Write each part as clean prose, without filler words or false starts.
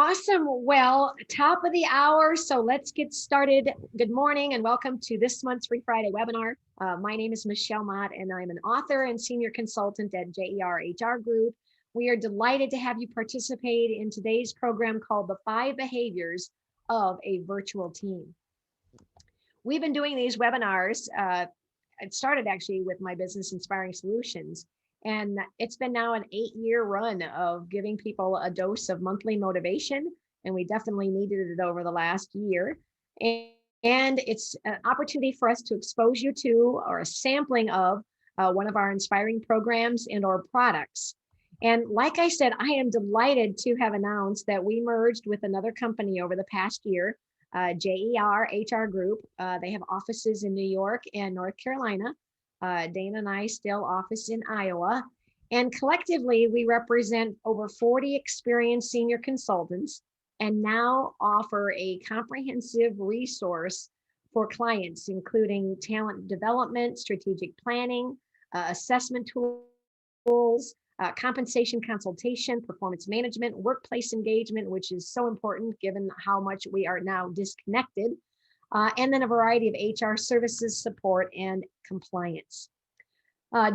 Awesome. Well, top of the hour. So let's get started. Good morning and welcome to this month's Free Friday webinar. My name is Michele Matt and I'm an author and senior consultant at JER HR Group. We are delighted to have you participate in today's program called The 5 Behaviors of a Virtual Team. We've been doing these webinars. It started actually with my business Inspiring Solutions. And it's been now an 8-year run of giving people a dose of monthly motivation. And we definitely needed it over the last year. And it's an opportunity for us to expose you to or a sampling of one of our inspiring programs and or products. And like I said, I am delighted to have announced that we merged with another company over the past year, JER HR Group. They have offices in New York and North Carolina. Dana and I still office in Iowa, and collectively we represent over 40 experienced senior consultants and now offer a comprehensive resource for clients, including talent development, strategic planning, assessment tools, compensation consultation, performance management, workplace engagement, which is so important given how much we are now disconnected. And then a variety of HR services, support, and compliance.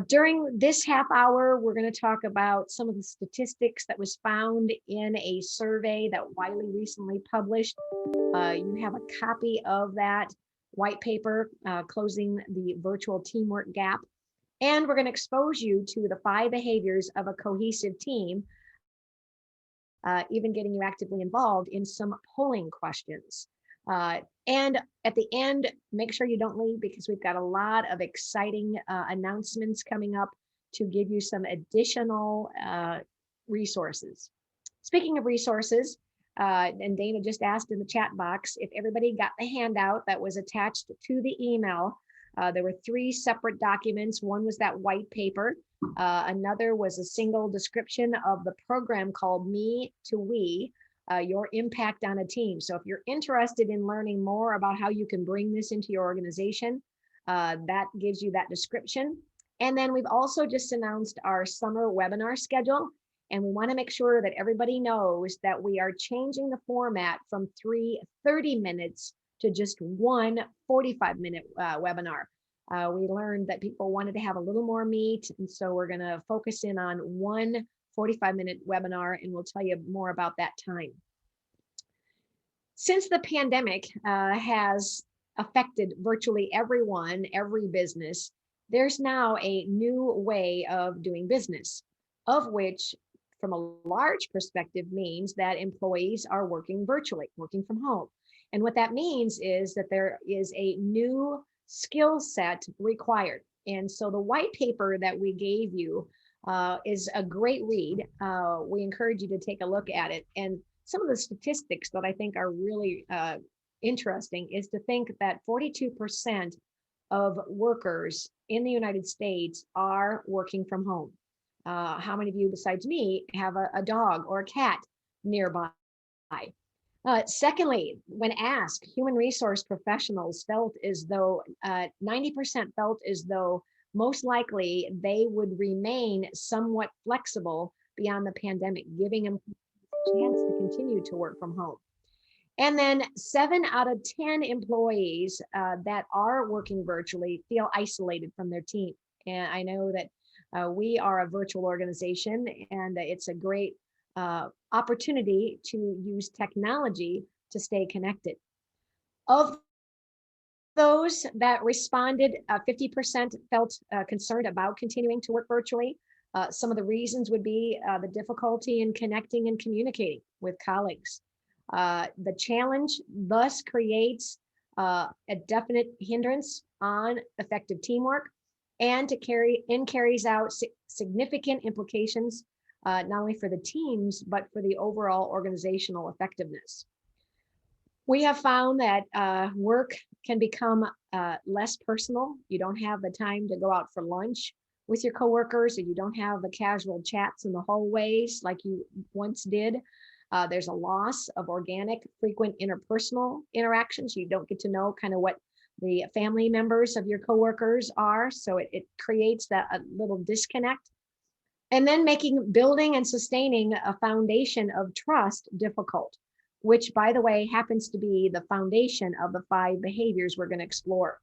During this half hour, we're going to talk about some of the statistics that was found in a survey that Wiley recently published. You have a copy of that white paper, Closing the Virtual Teamwork Gap. And we're going to expose you to the 5 behaviors of a cohesive team, even getting you actively involved in some polling questions. And at the end, make sure you don't leave because we've got a lot of exciting announcements coming up to give you some additional resources. Speaking of resources, and Dana just asked in the chat box if everybody got the handout that was attached to the email. There were 3 separate documents. One was that white paper. Another was a single description of the program called Me to We. Your impact on a team. So if you're interested in learning more about how you can bring this into your organization, that gives you that description. And then we've also just announced our summer webinar schedule. And we want to make sure that everybody knows that we are changing the format from 3 30 minutes to just 1 45-minute webinar. We learned that people wanted to have a little more meat. And so we're going to focus in on 1 45-minute webinar, and we'll tell you more about that time. Since the pandemic has affected virtually everyone, every business, there's now a new way of doing business, of which, from a large perspective, means that employees are working virtually, working from home. And what that means is that there is a new skill set required. And so the white paper that we gave you is a great read. We encourage you to take a look at it. And some of the statistics that I think are really interesting is to think that 42% of workers in the United States are working from home. How many of you besides me have a dog or a cat nearby? Secondly, when asked, human resource professionals felt as though 90% felt as though most likely they would remain somewhat flexible beyond the pandemic, giving them a chance to continue to work from home. And then 7 out of 10 employees that are working virtually feel isolated from their team. And I know that we are a virtual organization, and it's a great opportunity to use technology to stay connected. Of those that responded, 50% felt concerned about continuing to work virtually. Some of the reasons would be the difficulty in connecting and communicating with colleagues. The challenge thus creates a definite hindrance on effective teamwork and carries out significant implications, not only for the teams, but for the overall organizational effectiveness. We have found that work can become less personal. You don't have the time to go out for lunch with your coworkers, or you don't have the casual chats in the hallways like you once did. There's a loss of organic, frequent interpersonal interactions. You don't get to know kind of what the family members of your coworkers are. So it creates that a little disconnect. And then making building and sustaining a foundation of trust difficult, which, by the way, happens to be the foundation of the 5 behaviors we're going to explore.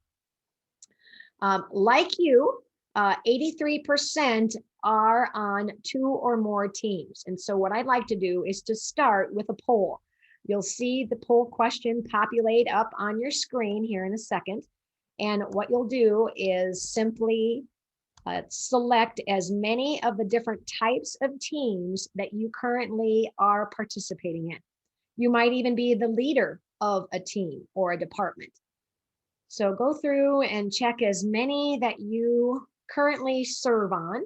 Like you, 83% are on 2 or more teams. And so what I'd like to do is to start with a poll. You'll see the poll question populate up on your screen here in a second. And what you'll do is simply select as many of the different types of teams that you currently are participating in. You might even be the leader of a team or a department. So go through and check as many that you currently serve on.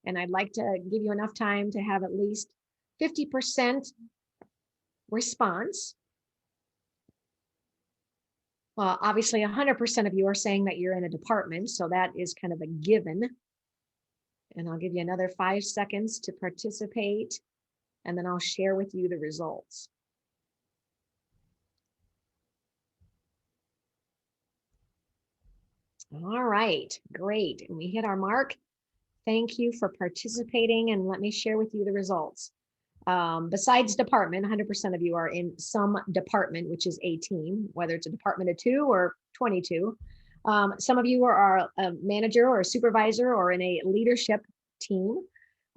And I'd like to give you enough time to have at least 50% response. Well, obviously 100% of you are saying that you're in a department, so that is kind of a given. And I'll give you another 5 seconds to participate, and then I'll share with you the results. All right, great. And we hit our mark. Thank you for participating, and let me share with you the results. Besides department, 100% of you are in some department, which is a team, whether it's a department of 2 or 22. Some of you are a manager or a supervisor or in a leadership team.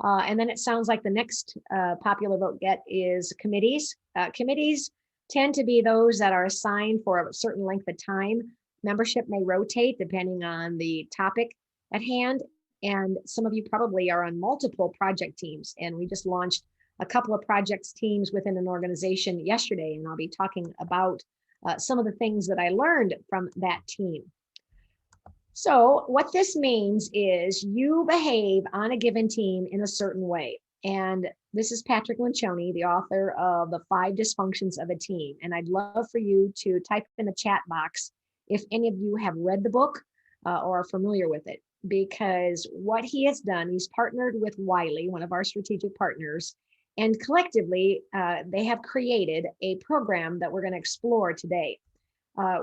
And then it sounds like the next popular vote get is committees. Committees tend to be those that are assigned for a certain length of time. Membership may rotate depending on the topic at hand. And some of you probably are on multiple project teams. And we just launched a couple of projects teams within an organization yesterday. And I'll be talking about some of the things that I learned from that team. So what this means is you behave on a given team in a certain way. And this is Patrick Lencioni, the author of The 5 Dysfunctions of a Team. And I'd love for you to type in the chat box if any of you have read the book or are familiar with it, because what he has done, he's partnered with Wiley, one of our strategic partners, and collectively they have created a program that we're going to explore today.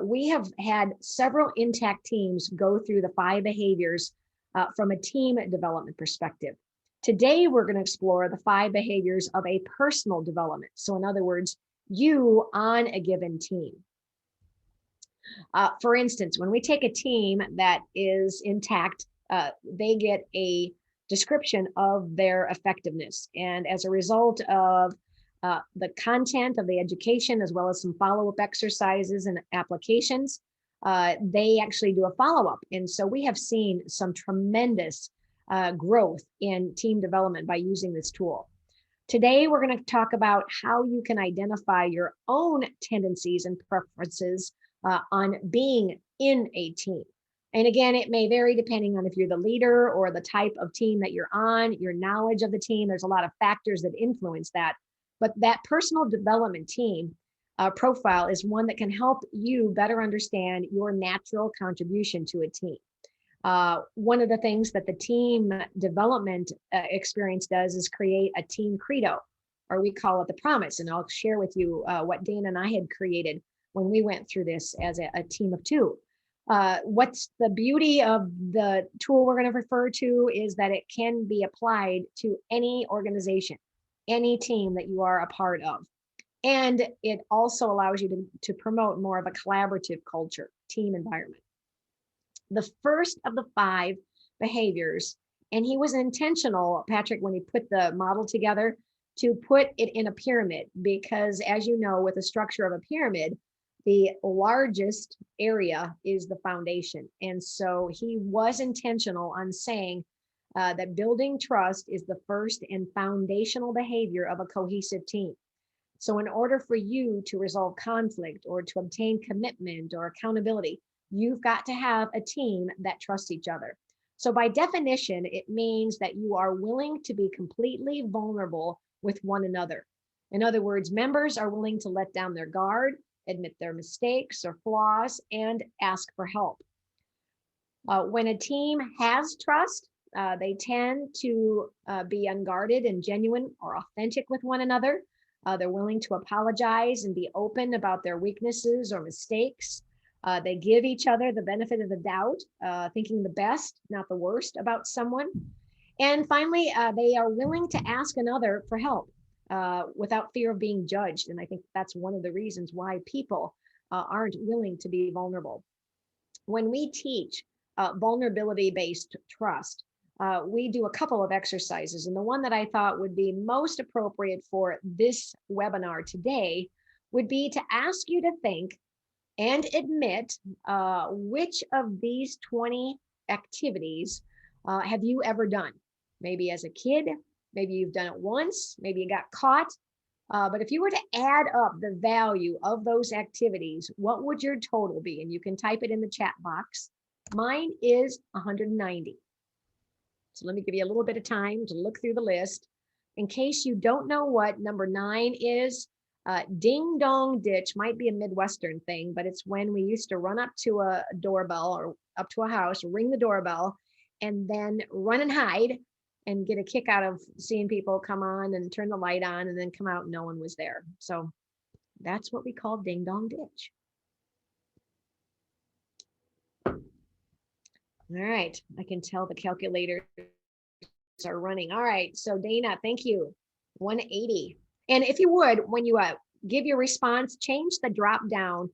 We have had several intact teams go through the 5 behaviors from a team development perspective. Today, we're going to explore the 5 behaviors of a personal development. So in other words, you on a given team. For instance, when we take a team that is intact, they get a description of their effectiveness. And as a result of the content of the education, as well as some follow-up exercises and applications, they actually do a follow-up. And so we have seen some tremendous growth in team development by using this tool. Today, we're going to talk about how you can identify your own tendencies and preferences on being in a team. And again, it may vary depending on if you're the leader or the type of team that you're on, your knowledge of the team. There's a lot of factors that influence that. But that personal development team profile is one that can help you better understand your natural contribution to a team. One of the things that the team development experience does is create a team credo, or we call it the promise. And I'll share with you what Dana and I had created when we went through this as a team of 2. What's the beauty of the tool we're going to refer to is that it can be applied to any organization, any team that you are a part of. And it also allows you to promote more of a collaborative culture, team environment. The first of the 5 behaviors, and he was intentional, Patrick, when he put the model together, to put it in a pyramid, because as you know, with the structure of a pyramid, the largest area is the foundation. And so he was intentional on saying that building trust is the first and foundational behavior of a cohesive team. So in order for you to resolve conflict or to obtain commitment or accountability, you've got to have a team that trusts each other. So by definition, it means that you are willing to be completely vulnerable with one another. In other words, members are willing to let down their guard, admit their mistakes or flaws, and ask for help. When a team has trust, they tend to be unguarded and genuine or authentic with one another. They're willing to apologize and be open about their weaknesses or mistakes. They give each other the benefit of the doubt, thinking the best, not the worst about someone. And finally, they are willing to ask another for help without fear of being judged. And I think that's one of the reasons why people aren't willing to be vulnerable. When we teach vulnerability-based trust, we do a couple of exercises. And the one that I thought would be most appropriate for this webinar today would be to ask you to think and admit which of these 20 activities have you ever done? Maybe as a kid, maybe you've done it once, maybe you got caught. But if you were to add up the value of those activities, what would your total be? And you can type it in the chat box. Mine is 190. So let me give you a little bit of time to look through the list. In case you don't know what number 9 is, ding dong ditch might be a Midwestern thing, but it's when we used to run up to a doorbell or up to a house, ring the doorbell, and then run and hide and get a kick out of seeing people come on and turn the light on and then come out and no one was there. So that's what we call ding dong ditch. All right, I can tell the calculators are running. All right, so Dana, thank you. 180. And if you would, when you give your response, change the drop down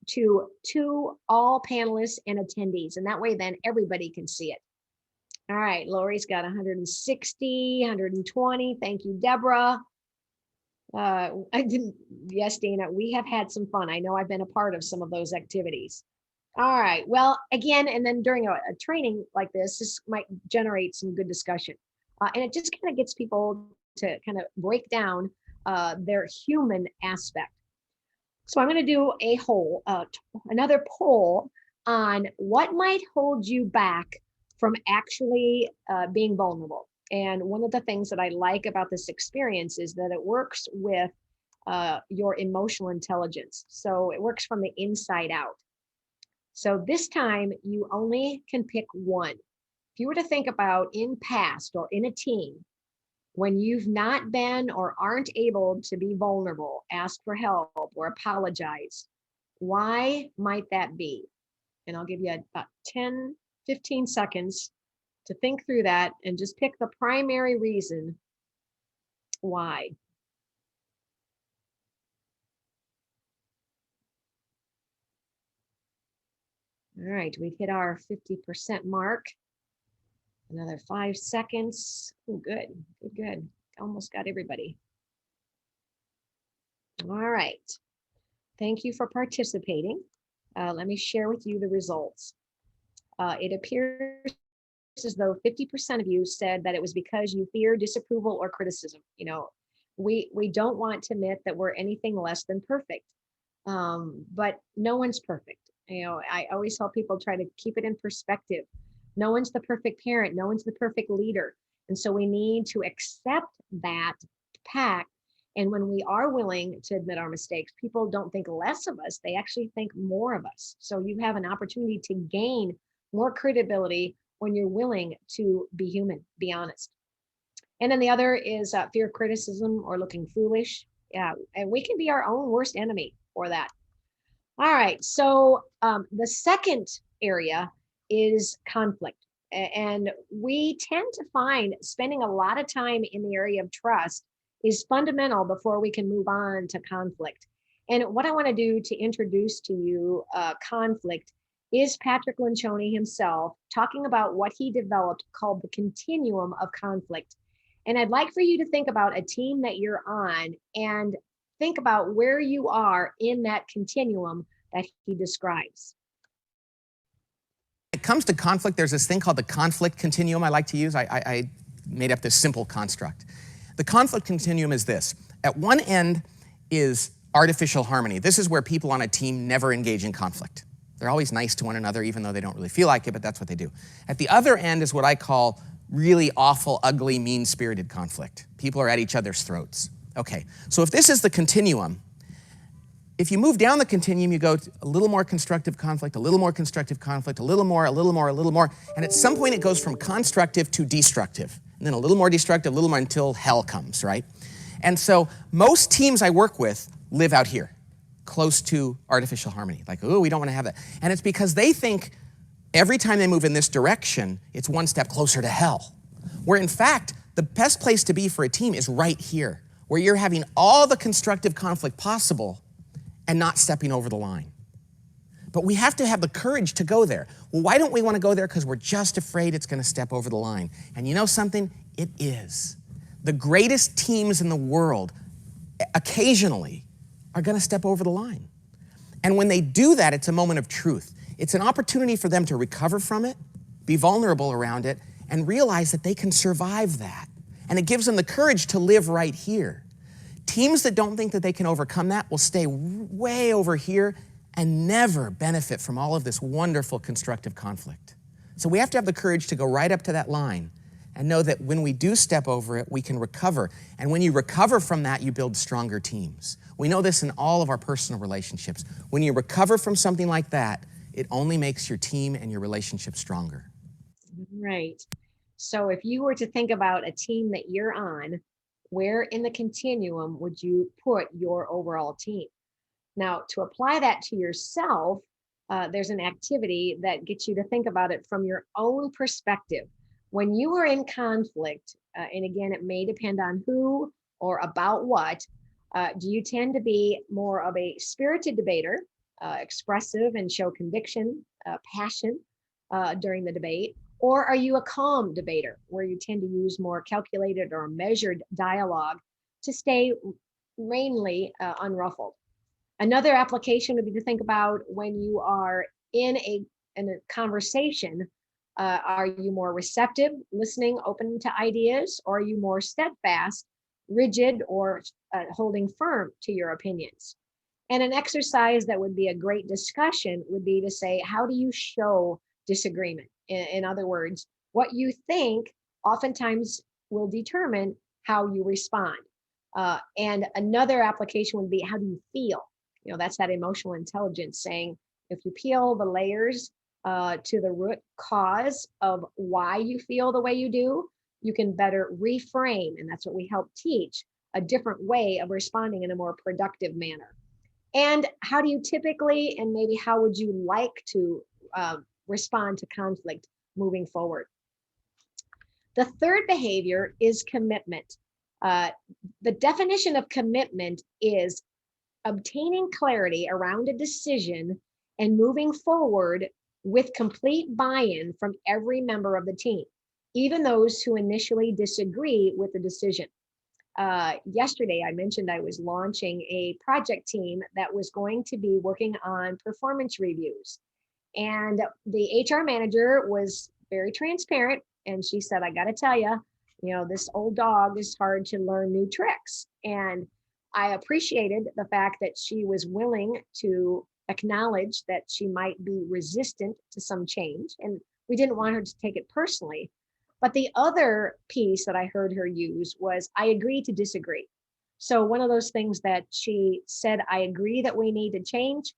to all panelists and attendees. And that way then everybody can see it. All right, Lori's got 160, 120. Thank you, Deborah. Yes, Dana, we have had some fun. I know I've been a part of some of those activities. All right, well, again, and then during a training like this might generate some good discussion. And it just kind of gets people to kind of break down their human aspect. So I'm going to do another poll on what might hold you back from actually being vulnerable. And one of the things that I like about this experience is that it works with your emotional intelligence. So it works from the inside out. So this time you only can pick one. If you were to think about in past or in a team, when you've not been or aren't able to be vulnerable, ask for help or apologize, why might that be? And I'll give you about 10, 15 seconds to think through that and just pick the primary reason why. All right, we've hit our 50% mark. Another 5 seconds. Oh, good, good, good. Almost got everybody. All right. Thank you for participating. Let me share with you the results. It appears as though 50% of you said that it was because you fear disapproval or criticism. You know, we don't want to admit that we're anything less than perfect, but no one's perfect. You know, I always tell people, try to keep it in perspective. No one's the perfect parent. No one's the perfect leader. And so we need to accept that fact. And when we are willing to admit our mistakes, people don't think less of us. They actually think more of us. So you have an opportunity to gain more credibility when you're willing to be human, be honest. And then the other is fear of criticism or looking foolish. Yeah, and we can be our own worst enemy for that. All right, so the second area is conflict. And we tend to find spending a lot of time in the area of trust is fundamental before we can move on to conflict. And what I want to do to introduce to you conflict is Patrick Lencioni himself talking about what he developed called the Continuum of conflict. And I'd like for you to think about a team that you're on and think about where you are in that continuum that he describes. When it comes to conflict, there's this thing called the conflict continuum I like to use. I made up this simple construct. The conflict continuum is this. At one end is artificial harmony. This is where people on a team never engage in conflict. They're always nice to one another, even though they don't really feel like it, but that's what they do. At the other end is what I call really awful, ugly, mean-spirited conflict. People are at each other's throats. Okay, so if this is the continuum, if you move down the continuum, you go to a little more constructive conflict, a little more constructive conflict, a little more, a little more, a little more, and at some point it goes from constructive to destructive, and then a little more destructive, a little more until hell comes, right? And so most teams I work with live out here, close to artificial harmony. Like, oh, we don't want to have that. And it's because they think every time they move in this direction, it's one step closer to hell. where in fact, the best place to be for a team is right here, where you're having all the constructive conflict possible and not stepping over the line. But we have to have the courage to go there. Well, why don't we want to go there? Because we're just afraid it's going to step over the line. And you know something? It is. The greatest teams in the world occasionally are going to step over the line. And when they do that, it's a moment of truth. It's an opportunity for them to recover from it, be vulnerable around it, and realize that they can survive that. And it gives them the courage to live right here. Teams that don't think that they can overcome that will stay way over here and never benefit from all of this wonderful constructive conflict. So we have to have the courage to go right up to that line and know that when we do step over it, we can recover. And when you recover from that, you build stronger teams. We know this in all of our personal relationships. When you recover from something like that, it only makes your team and your relationship stronger. Right. So if you were to think about a team that you're on, where in the continuum would you put your overall team? Now, to apply that to yourself, there's an activity that gets you to think about it from your own perspective. When you are in conflict, and again, it may depend on who or about what, do you tend to be more of a spirited debater, expressive and show conviction, passion during the debate? Or are you a calm debater where you tend to use more calculated or measured dialogue to stay mainly unruffled? Another application would be to think about when you are in a conversation, are you more receptive, listening, open to ideas, or are you more steadfast, rigid, or holding firm to your opinions? And an exercise that would be a great discussion would be to say, how do you show disagreement? In other words, what you think oftentimes will determine how you respond. And another application would be, how do you feel? You know, that's that emotional intelligence saying, if you peel the layers to the root cause of why you feel the way you do, you can better reframe. And that's what we help teach, a different way of responding in a more productive manner. And how do you typically, and maybe how would you like to respond to conflict moving forward? The third behavior is commitment. The definition of commitment is obtaining clarity around a decision and moving forward with complete buy-in from every member of the team, even those who initially disagree with the decision. Yesterday, I mentioned I was launching a project team that was going to be working on performance reviews. And the HR manager was very transparent. And she said, I got to tell you, this old dog is hard to learn new tricks. And I appreciated the fact that she was willing to acknowledge that she might be resistant to some change. And we didn't want her to take it personally. But the other piece that I heard her use was, I agree to disagree. So one of those things that she said, I agree that we need to change.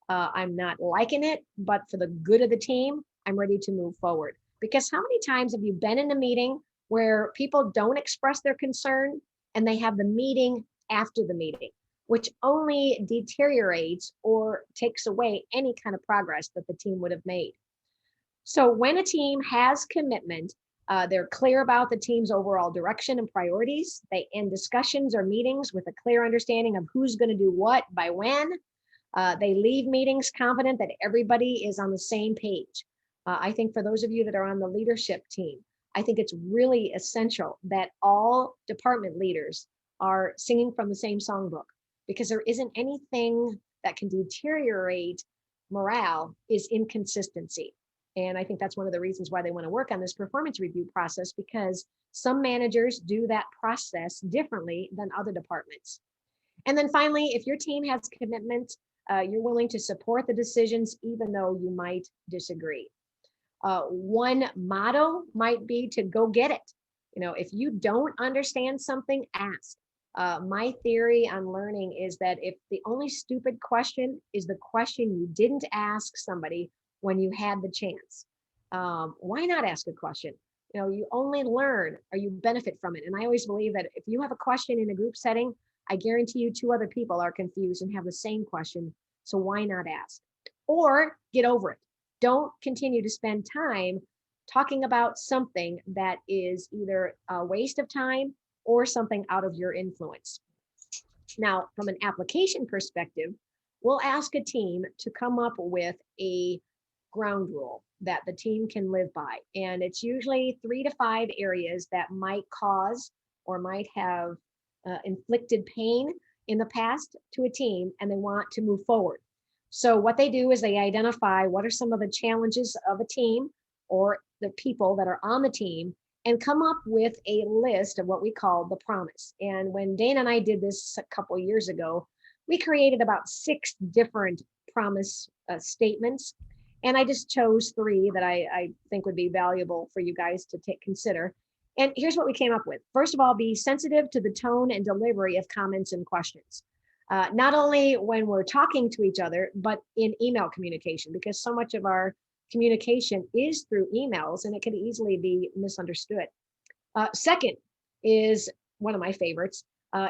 I'm not liking it, but for the good of the team, I'm ready to move forward. Because how many times have you been in a meeting where people don't express their concern and they have the meeting after the meeting, which only deteriorates or takes away any kind of progress that the team would have made? So when a team has commitment, they're clear about the team's overall direction and priorities. They end discussions or meetings with a clear understanding of who's going to do what by when. They leave meetings confident that everybody is on the same page. I think for those of you that are on the leadership team, I think it's really essential that all department leaders are singing from the same songbook, because there isn't anything that can deteriorate morale is inconsistency. And I think that's one of the reasons why they want to work on this performance review process, because some managers do that process differently than other departments. And then finally, if your team has commitment, you're willing to support the decisions, even though you might disagree. One motto might be to go get it. If you don't understand something, ask. My theory on learning is that if the only stupid question is the question you didn't ask somebody when you had the chance, why not ask a question? You only learn or you benefit from it. And I always believe that if you have a question in a group setting, I guarantee you 2 other people are confused and have the same question. So why not ask? Or get over it. Don't continue to spend time talking about something that is either a waste of time or something out of your influence. Now, from an application perspective, we'll ask a team to come up with a ground rule that the team can live by. And it's usually 3 to 5 areas that might cause or might have inflicted pain in the past to a team, and they want to move forward. So what they do is they identify what are some of the challenges of a team or the people that are on the team, and come up with a list of what we call the promise. And when Dana and I did this a couple years ago, we created about 6 different promise statements. And I just chose 3 that I think would be valuable for you guys to consider. And here's what we came up with. First of all, be sensitive to the tone and delivery of comments and questions. Not only when we're talking to each other, but in email communication, because so much of our communication is through emails and it can easily be misunderstood. Second is one of my favorites.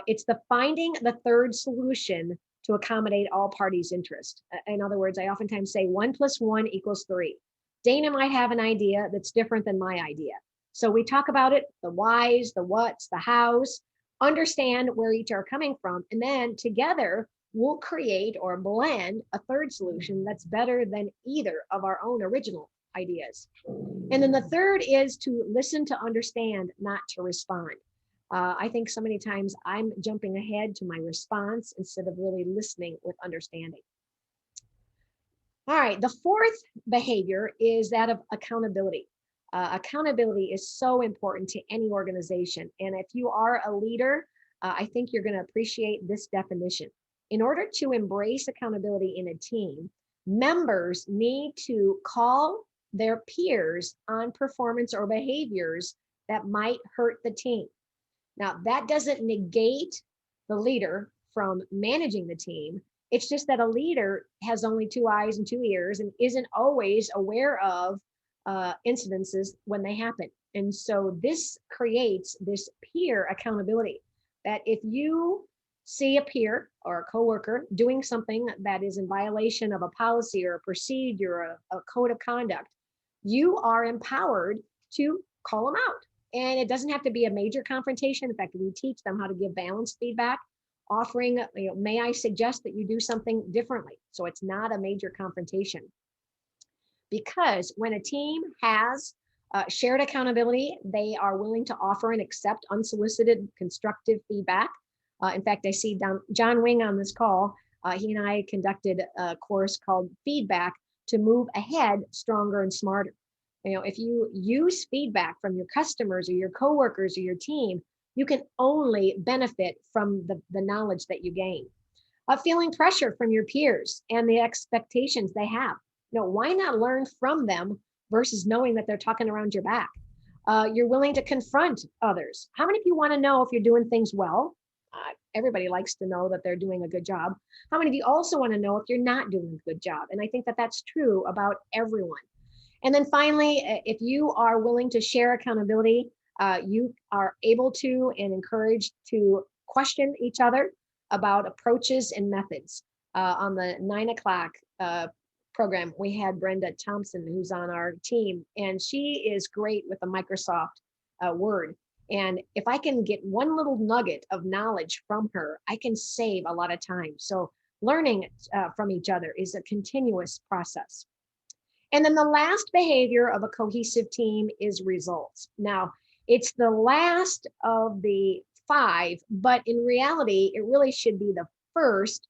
It's the finding the third solution to accommodate all parties' interest. In other words, I oftentimes say 1 + 1 = 3. Dana might have an idea that's different than my idea. So we talk about it, the whys, the whats, the hows, understand where each are coming from, and then together we'll create or blend a third solution that's better than either of our own original ideas. And then the third is to listen to understand, not to respond. I think so many times I'm jumping ahead to my response instead of really listening with understanding. All right, the fourth behavior is that of accountability. Accountability is so important to any organization. And if you are a leader, I think you're going to appreciate this definition. In order to embrace accountability in a team, members need to call their peers on performance or behaviors that might hurt the team. Now, that doesn't negate the leader from managing the team. It's just that a leader has only 2 eyes and 2 ears and isn't always aware of incidences when they happen. And so this creates this peer accountability, that if you see a peer or a coworker doing something that is in violation of a policy or a procedure or a code of conduct, you are empowered to call them out. And it doesn't have to be a major confrontation. In fact, we teach them how to give balanced feedback, offering, may I suggest that you do something differently? So it's not a major confrontation. Because when a team has shared accountability, they are willing to offer and accept unsolicited constructive feedback. In fact, I see John Wing on this call. He and I conducted a course called Feedback to move ahead stronger and smarter. If you use feedback from your customers or your coworkers or your team, you can only benefit from the knowledge that you gain. Feeling pressure from your peers and the expectations they have. Why not learn from them versus knowing that they're talking around your back? You're willing to confront others. How many of you want to know if you're doing things well? Everybody likes to know that they're doing a good job. How many of you also want to know if you're not doing a good job? And I think that that's true about everyone. And then finally, if you are willing to share accountability, you are able to and encouraged to question each other about approaches and methods. On the 9 o'clock program, we had Brenda Thompson, who's on our team, and she is great with the Microsoft Word. And if I can get one little nugget of knowledge from her, I can save a lot of time. So learning from each other is a continuous process. And then the last behavior of a cohesive team is results. Now, it's the last of the 5, but in reality, it really should be the first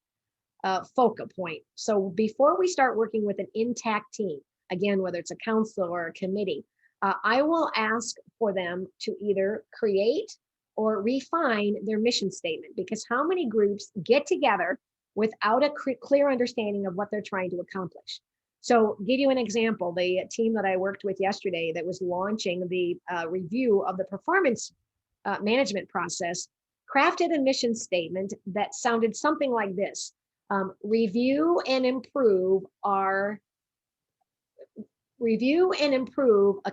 focal point. So before we start working with an intact team, again, whether it's a council or a committee, I will ask for them to either create or refine their mission statement, because how many groups get together without a clear understanding of what they're trying to accomplish? So give you an example, the team that I worked with yesterday that was launching the review of the performance management process crafted a mission statement that sounded something like this. Review and improve a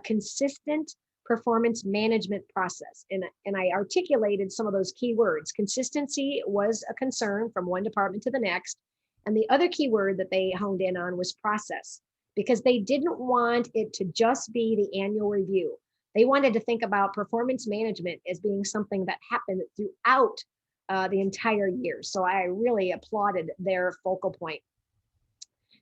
consistent performance management process. And I articulated some of those key words. Consistency was a concern from one department to the next. And the other key word that they honed in on was process. because they didn't want it to just be the annual review. They wanted to think about performance management as being something that happened throughout the entire year. So I really applauded their focal point.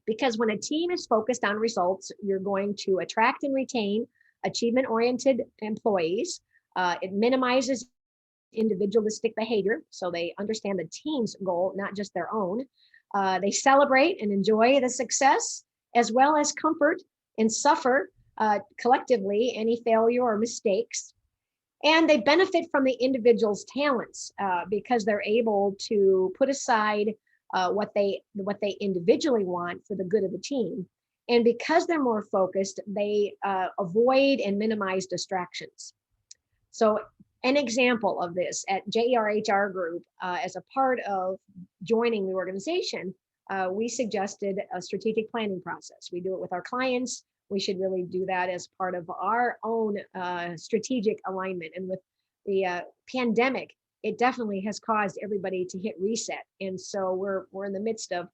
Because when a team is focused on results, you're going to attract and retain achievement-oriented employees. It minimizes individualistic behavior, so they understand the team's goal, not just their own. They celebrate and enjoy the success, as well as comfort and suffer collectively any failure or mistakes. And they benefit from the individual's talents because they're able to put aside what they individually want for the good of the team. And because they're more focused, they avoid and minimize distractions. So an example of this at JER HR Group, as a part of joining the organization, we suggested a strategic planning process. We do it with our clients. We should really do that as part of our own strategic alignment. And with the pandemic, it definitely has caused everybody to hit reset. And so we're in the midst of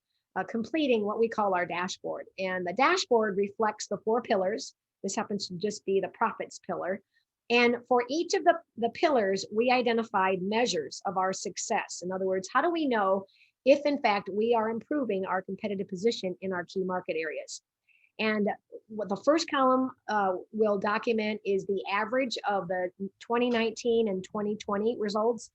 completing what we call our dashboard. And the dashboard reflects the 4 pillars. This happens to just be the profits pillar. And for each of the pillars, we identified measures of our success. In other words, how do we know if in fact we are improving our competitive position in our key market areas? And what the first column will document is the average of the 2019 and 2020 results.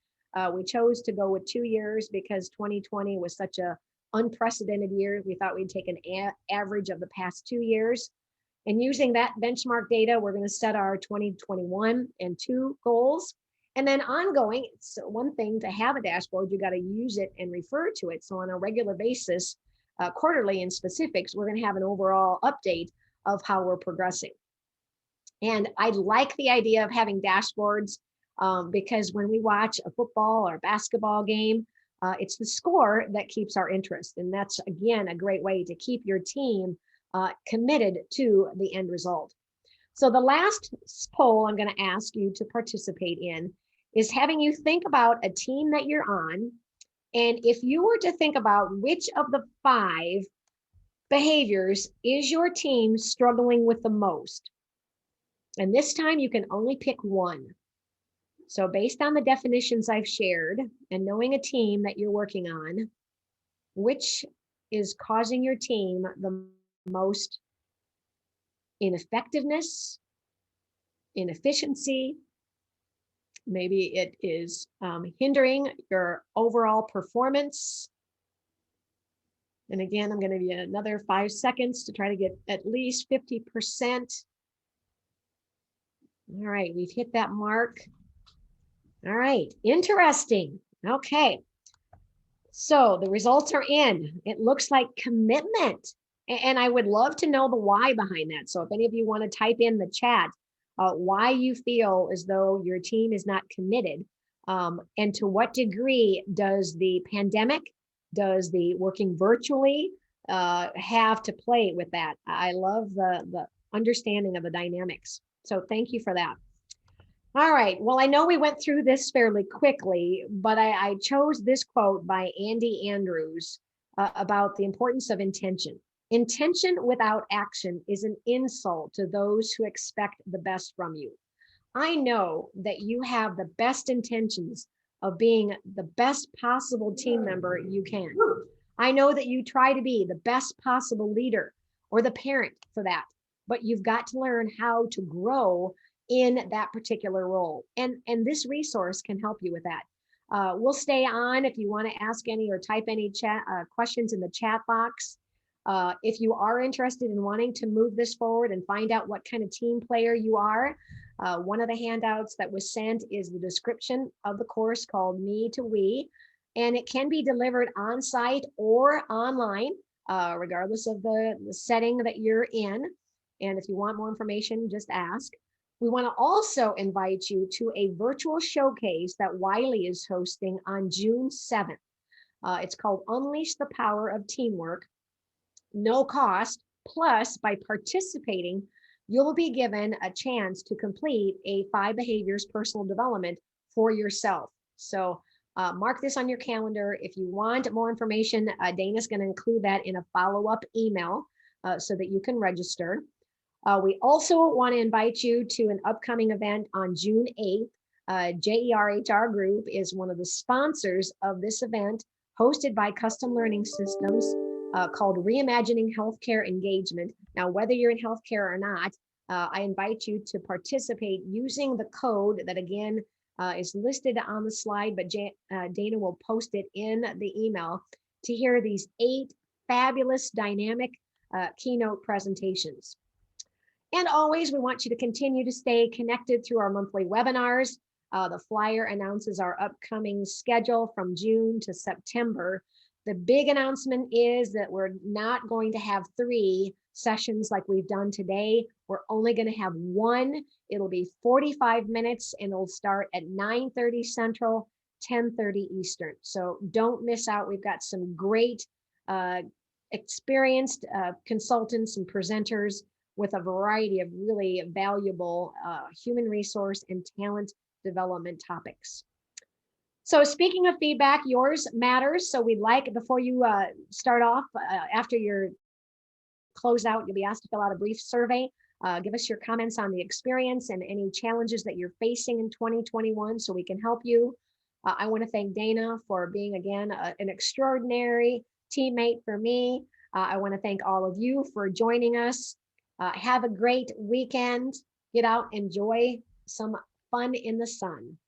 We chose to go with 2 years because 2020 was such a unprecedented year. We thought we'd take an average of the past 2 years. And using that benchmark data, we're going to set our 2021 and 2 goals. And then ongoing, it's one thing to have a dashboard, you got to use it and refer to it. So on a regular basis, quarterly in specifics, we're going to have an overall update of how we're progressing. And I like the idea of having dashboards because when we watch a football or basketball game, it's the score that keeps our interest. And that's, again, a great way to keep your team committed to the end result. So the last poll I'm going to ask you to participate in is having you think about a team that you're on. And if you were to think about which of the 5 behaviors is your team struggling with the most, and this time you can only pick one. So based on the definitions I've shared and knowing a team that you're working on, which is causing your team the most ineffectiveness, inefficiency, maybe it is hindering your overall performance. And again, I'm going to give you another 5 seconds to try to get at least 50%. All right, we've hit that mark. All right, interesting. Okay, so the results are in. It looks like commitment. And I would love to know the why behind that. So if any of you want to type in the chat, why you feel as though your team is not committed, and to what degree does the pandemic, does the working virtually have to play with that? I love the understanding of the dynamics. So thank you for that. All right, well, I know we went through this fairly quickly, but I chose this quote by Andy Andrews about the importance of intention. Intention without action is an insult to those who expect the best from you. I know that you have the best intentions of being the best possible team member you can. I know that you try to be the best possible leader or the parent for that, but you've got to learn how to grow in that particular role. And this resource can help you with that. We'll stay on if you want to ask any or type any chat questions in the chat box. If you are interested in wanting to move this forward and find out what kind of team player you are, one of the handouts that was sent is the description of the course called Me to We, and it can be delivered on site or online, regardless of the setting that you're in. And if you want more information, just ask. We want to also invite you to a virtual showcase that Wiley is hosting on June 7th. It's called Unleash the Power of Teamwork. No cost, plus by participating, you'll be given a chance to complete a 5 behaviors personal development for yourself. So mark this on your calendar. If you want more information, Dana's going to include that in a follow-up email. so that you can register. We also want to invite you to an upcoming event on June 8th. JERHR Group is one of the sponsors of this event, hosted by Custom Learning Systems, called Reimagining Healthcare Engagement. Now, whether you're in healthcare or not, I invite you to participate using the code that, again, is listed on the slide, but Dana will post it in the email to hear these 8 fabulous dynamic keynote presentations. And always, we want you to continue to stay connected through our monthly webinars. The flyer announces our upcoming schedule from June to September. The big announcement is that we're not going to have 3 sessions like we've done today. We're only going to have 1. It'll be 45 minutes and it'll start at 9:30 Central, 10:30 Eastern. So don't miss out. We've got some great experienced consultants and presenters with a variety of really valuable human resource and talent development topics. So speaking of feedback, yours matters. So we'd like, before you start off, after your closeout, you'll be asked to fill out a brief survey. Give us your comments on the experience and any challenges that you're facing in 2021 so we can help you. I want to thank Dana for being, again, an extraordinary teammate for me. I want to thank all of you for joining us. Have a great weekend. Get out, enjoy some fun in the sun.